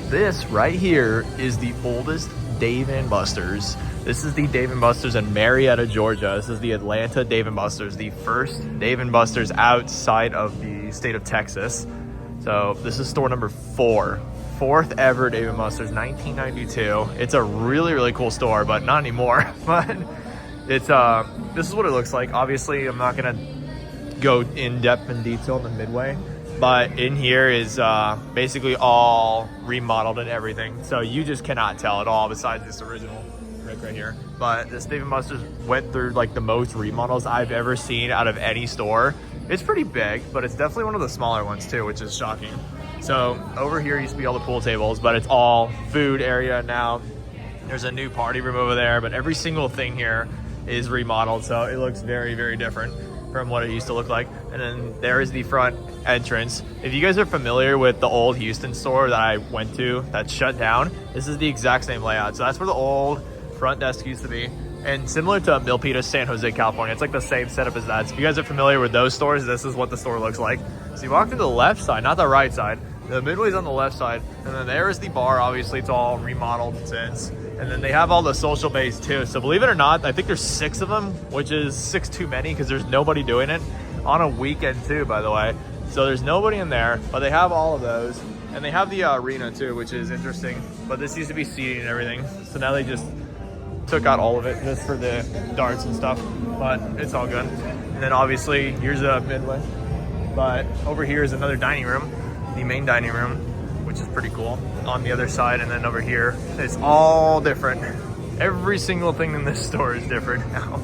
This right here is the oldest Dave & Buster's. This is the Dave & Buster's in Marietta, Georgia. This is the Atlanta Dave & Buster's, the first Dave & Buster's outside of the state of Texas. So this is store number 4. Fourth ever Dave & Buster's, 1992. It's a really, really cool store, but not anymore. But it's this is what it looks like. Obviously, I'm not gonna go in depth and detail in the Midway, but in here is basically all remodeled and everything. So you just cannot tell at all besides this original brick right here. But this Dave & Buster's went through like the most remodels I've ever seen out of any store. It's pretty big, but it's definitely one of the smaller ones too, which is shocking. So over here used to be all the pool tables, but it's all food area now. There's a new party room over there, but every single thing here is remodeled. So it looks very, very different from what it used to look like. And then there is the front entrance. If you guys are familiar with the old Houston store that I went to that shut down, this is the exact same layout. So that's where the old front desk used to be. And similar to Milpitas, San Jose, California, it's like the same setup as that. So if you guys are familiar with those stores, this is what the store looks like. So you walk to the left side, not the right side. The Midway's on the left side. And then there is the bar. Obviously, it's all remodeled since. And then they have all the social bays too. So believe it or not, I think there's 6 of them, which is 6 too many because there's nobody doing it on a weekend too, by the way. So there's nobody in there, but they have all of those. And they have the arena too, which is interesting. But this used to be seating and everything. So now they just took out all of it just for the darts and stuff, but it's all good. And then obviously here's a Midway, but over here is another dining room, the main dining room, which is pretty cool on the other side. And then over here, it's all different. Every single thing in this store is different now,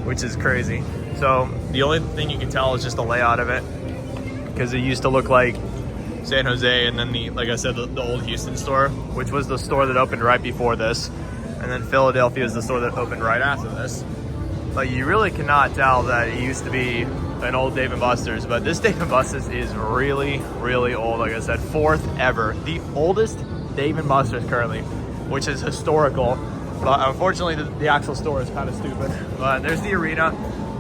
which is crazy. So the only thing you can tell is just the layout of it, because it used to look like San Jose, and then like I said, the old Houston store, which was the store that opened right before this. And then Philadelphia is the store that opened right after this. But you really cannot tell that it used to be an old Dave & Buster's. But this Dave & Buster's is really, really old. Like I said, 4th ever. The oldest Dave & Buster's currently, which is historical. But unfortunately, the actual store is kind of stupid. But there's the arena.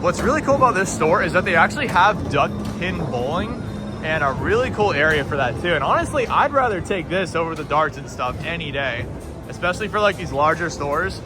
What's really cool about this store is that they actually have duck pin bowling and a really cool area for that too. And honestly, I'd rather take this over the darts and stuff any day. Especially for like these larger stores.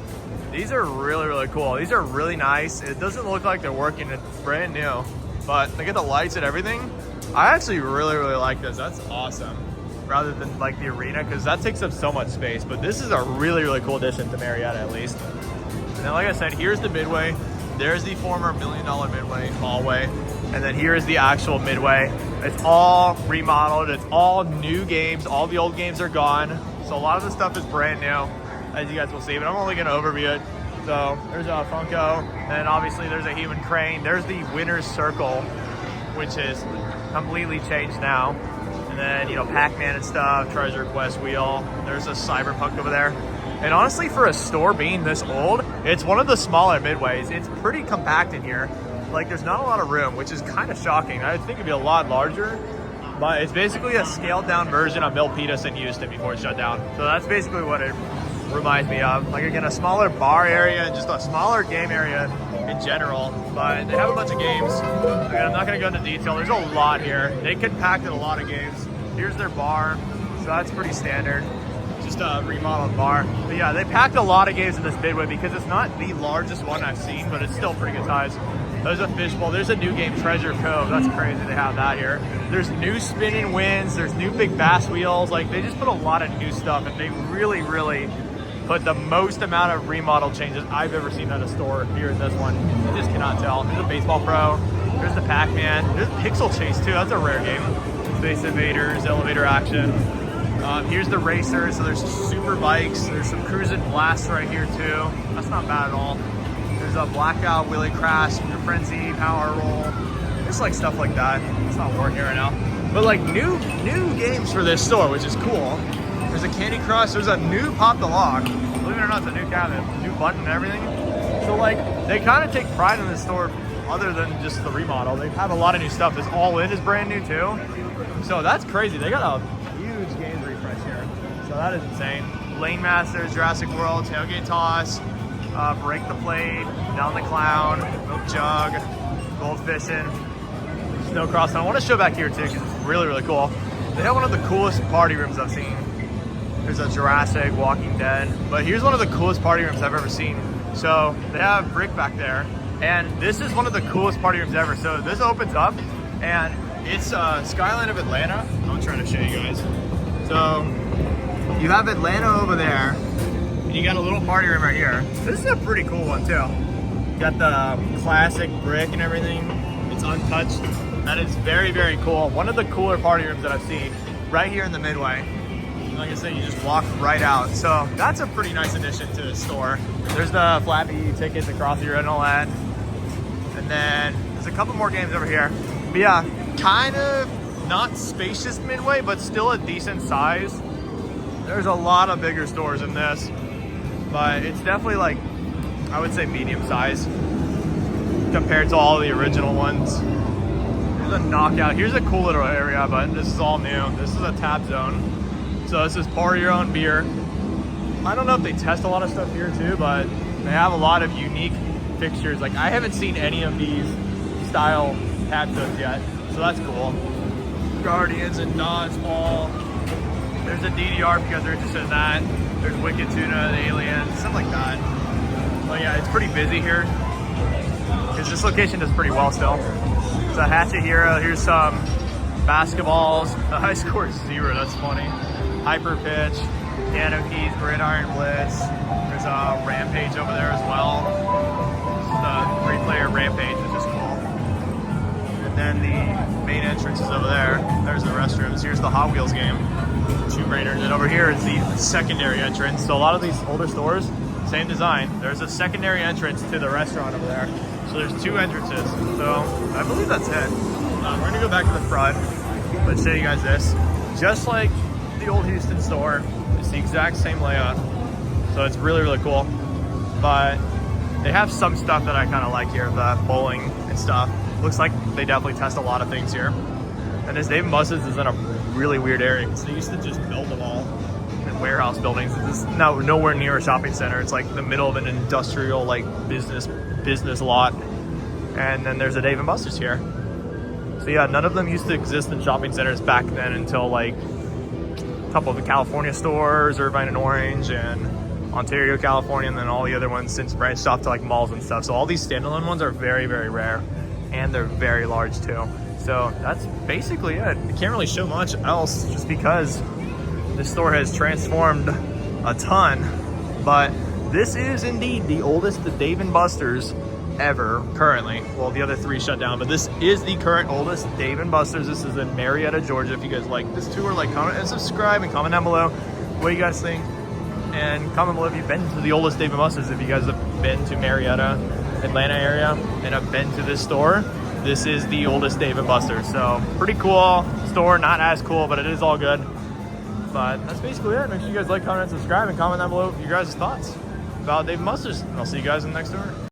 These are really, really cool. These are really nice. It doesn't look like they're working. It's brand new, but they get the lights and everything. I actually really, really like this. That's awesome. Rather than like the arena, because that takes up so much space. But this is a really, really cool addition to Marietta at least. And then like I said, here's the Midway. There's the former $1 Million Midway hallway. And then here is the actual Midway. It's all remodeled. It's all new games. All the old games are gone. So a lot of the stuff is brand new, as you guys will see, but I'm only gonna overview it. So there's a Funko, and obviously there's a human crane. There's the winner's circle, which is completely changed now. And then, you know, Pac-Man and stuff, Treasure Quest wheel. There's a Cyberpunk over there. And honestly, for a store being this old, it's one of the smaller Midways. It's pretty compact in here. Like, there's not a lot of room, which is kind of shocking. I think it'd be a lot larger. But it's basically a scaled down version of Milpitas in Houston before it shut down. So that's basically what it reminds me of. Like, again, a smaller bar area and just a smaller game area in general. But they have a bunch of games. Again, I'm not going to go into detail. There's a lot here. They compacted a lot of games. Here's their bar. So that's pretty standard. Just a remodeled bar. But yeah, they packed a lot of games in this Midway because it's not the largest one I've seen, but it's still pretty good size. There's a fishbowl. There's a new game, Treasure Cove. That's crazy they have that here. There's new spinning winds. There's new big bass wheels. Like, they just put a lot of new stuff, and they really, really put the most amount of remodel changes I've ever seen at a store here in this one. You just cannot tell. There's a Baseball Pro. There's the Pac-Man. There's Pixel Chase, too. That's a rare game. Space Invaders, Elevator Action. Here's the racers. So there's super bikes. There's some Cruisin' Blast right here, too. That's not bad at all. There's a Blackout, Wheelie Crash, Frenzy, Power Roll. Just like stuff like that. It's not working right now. But like new games for this store, which is cool. There's a Candy Crush. There's a new Pop the Lock. Believe it or not, it's a new cabinet, new button and everything. So like, they kind of take pride in this store other than just the remodel. They have a lot of new stuff. This All In is brand new too. So that's crazy. They got a huge games refresh here. So that is insane. Lane Masters, Jurassic World, Tailgate Toss, Break the Plate, Down the Clown, Milk Jug, Gold Fishing, Snow Cross. And I want to show back here too because it's really, really cool. They have one of the coolest party rooms I've seen. There's a Jurassic, Walking Dead. But here's one of the coolest party rooms I've ever seen. So they have Brick back there, and this is one of the coolest party rooms ever. So this opens up, and it's skyline of Atlanta. I'm trying to show you guys. So you have Atlanta over there, and you got a little party room right here. This is a pretty cool one too. You got the classic brick and everything. It's untouched. That is very, very cool. One of the cooler party rooms that I've seen right here in the Midway. Like I said, you just walk right out. So that's a pretty nice addition to the store. There's the Flappy tickets across here and all that. And then there's a couple more games over here. But yeah, kind of not spacious Midway, but still a decent size. There's a lot of bigger stores in this, but it's definitely like, I would say medium size compared to all the original ones. Here's a knockout. Here's a cool little area, but this is all new. This is a tap zone. So this is pour your own beer. I don't know if they test a lot of stuff here too, but they have a lot of unique fixtures. Like I haven't seen any of these style tap zones yet, so that's cool. Guardians and Dodgeball. There's a DDR if you guys are interested in that. There's Wicked Tuna, the Aliens, stuff like that. But yeah, it's pretty busy here because this location does pretty well still. So Hatchet Hero, here's some basketballs. The high score is 0, that's funny. Hyper Pitch, Piano Keys, Gridiron Blitz. There's a Rampage over there as well. This is the 3-player Rampage, which is cool. And then the main entrance is over there. There's the restrooms. Here's the Hot Wheels game, Tomb Raider. And then over here is the secondary entrance. So a lot of these older stores, same design. There's a secondary entrance to the restaurant over there. So there's 2 entrances. So I believe that's it. We're gonna go back to the front. Let's show you guys this. Just like the old Houston store, it's the exact same layout. So it's really, really cool. But they have some stuff that I kind of like here, the bowling and stuff. Looks like they definitely test a lot of things here. And this Dave & Buster's is in a really weird area because they used to just build them all in warehouse buildings. This is nowhere near a shopping center. It's like the middle of an industrial like business lot. And then there's a Dave & Buster's here. So yeah, none of them used to exist in shopping centers back then until like a couple of the California stores, Irvine and Orange and Ontario, California, and then all the other ones since branched off to like malls and stuff. So all these standalone ones are very, very rare, and they're very large too. So that's basically it. I can't really show much else just because this store has transformed a ton, but this is indeed the oldest Dave & Buster's ever currently. Well, the other 3 shut down, but this is the current oldest Dave & Buster's. This is in Marietta, Georgia. If you guys like this tour, like, comment and subscribe, and comment down below what you guys think, and comment below if you've been to the oldest Dave & Buster's. If you guys have been to Marietta, Atlanta area, and have been to this store, this is the oldest Dave & Buster's. So pretty cool store, not as cool, but it is all good. But that's basically it. Make sure you guys like, comment, and subscribe, and comment down below your guys' thoughts about Dave & Buster's. And I'll see you guys in the next tour.